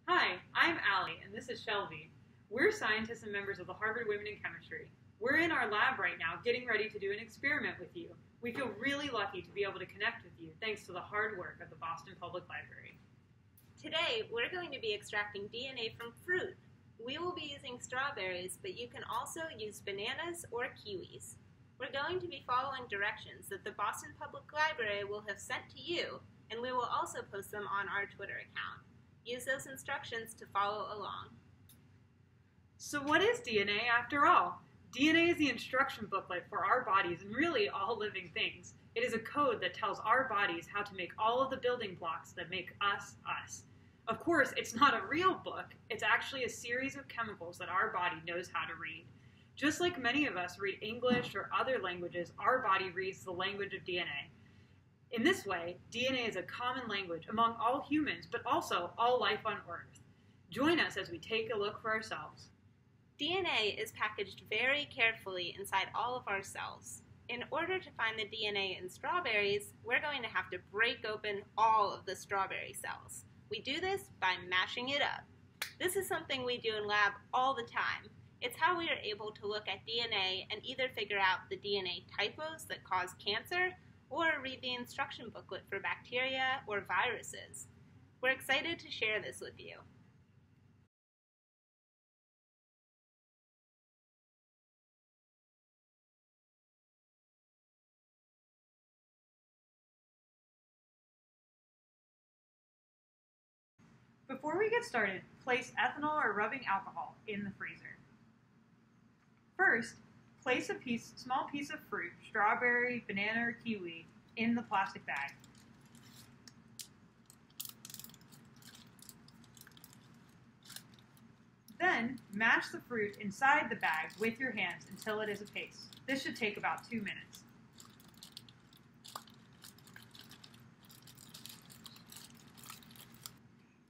Hi, I'm Allie, and this is Shelby. We're scientists and members of the Harvard Women in Chemistry. We're in our lab right now getting ready to do an experiment with you. We feel really lucky to be able to connect with you thanks to the hard work of the Boston Public Library. Today, we're going to be extracting DNA from fruit. We will be using strawberries, but you can also use bananas or kiwis. We're going to be following directions that the Boston Public Library will have sent to you, and we will also post them on our Twitter account. Use those instructions to follow along. So what is DNA after all? DNA is the instruction booklet for our bodies and really all living things. It is a code that tells our bodies how to make all of the building blocks that make us, us. Of course, it's not a real book. It's actually a series of chemicals that our body knows how to read. Just like many of us read English or other languages, our body reads the language of DNA. In this way, DNA is a common language among all humans, but also all life on Earth. Join us as we take a look for ourselves. DNA is packaged very carefully inside all of our cells. In order to find the DNA in strawberries, we're going to have to break open all of the strawberry cells. We do this by mashing it up. This is something we do in lab all the time. It's how we are able to look at DNA and either figure out the DNA typos that cause cancer or read the instruction booklet for bacteria or viruses. We're excited to share this with you. Before we get started, place ethanol or rubbing alcohol in the freezer. First, place a small piece of fruit, strawberry, banana, or kiwi, in the plastic bag. Then, mash the fruit inside the bag with your hands until it is a paste. This should take about 2 minutes.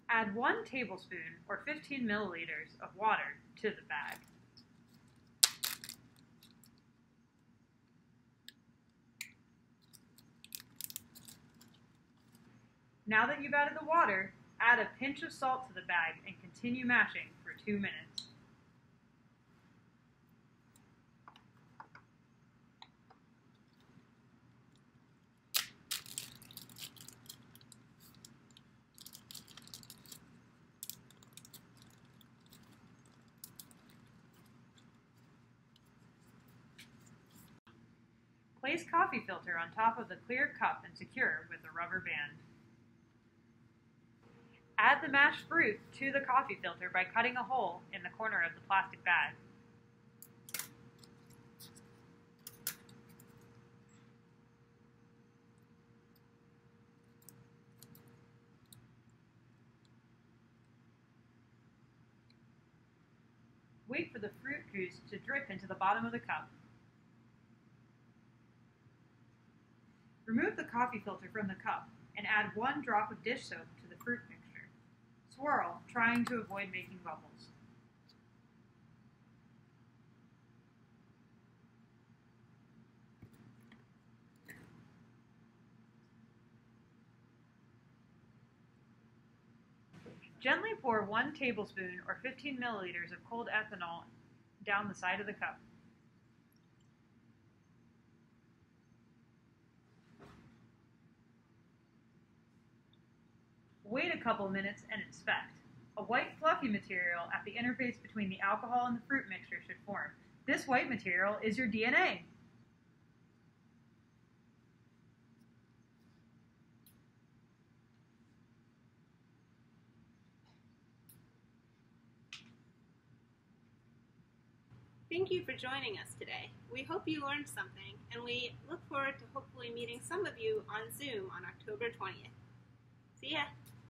Add 1 tablespoon or 15 milliliters of water to the bag. Now that you've added the water, add a pinch of salt to the bag and continue mashing for 2 minutes. Place coffee filter on top of the clear cup and secure with a rubber band. Add the mashed fruit to the coffee filter by cutting a hole in the corner of the plastic bag. Wait for the fruit juice to drip into the bottom of the cup. Remove the coffee filter from the cup and add 1 drop of dish soap to the fruit mixture. Swirl, trying to avoid making bubbles. Gently pour 1 tablespoon or 15 milliliters of cold ethanol down the side of the cup. Wait a couple minutes and inspect. A white fluffy material at the interface between the alcohol and the fruit mixture should form. This white material is your DNA. Thank you for joining us today. We hope you learned something, and we look forward to hopefully meeting some of you on Zoom on October 20th. See ya!